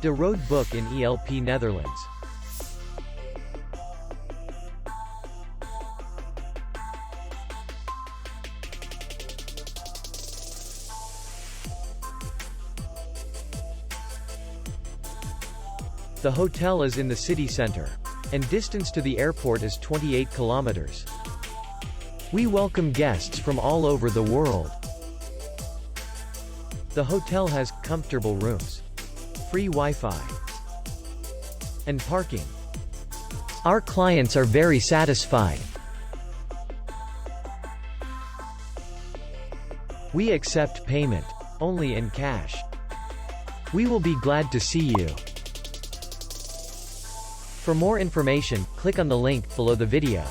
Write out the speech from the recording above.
De Rode Beuk in ELP Netherlands. The hotel is in the city center, and distance to the airport is 28 kilometers. We welcome guests from all over the world. The hotel has comfortable rooms, free Wi-Fi, and parking. Our clients are very satisfied. We accept payment only in cash. We will be glad to see you. For more information, click on the link below the video.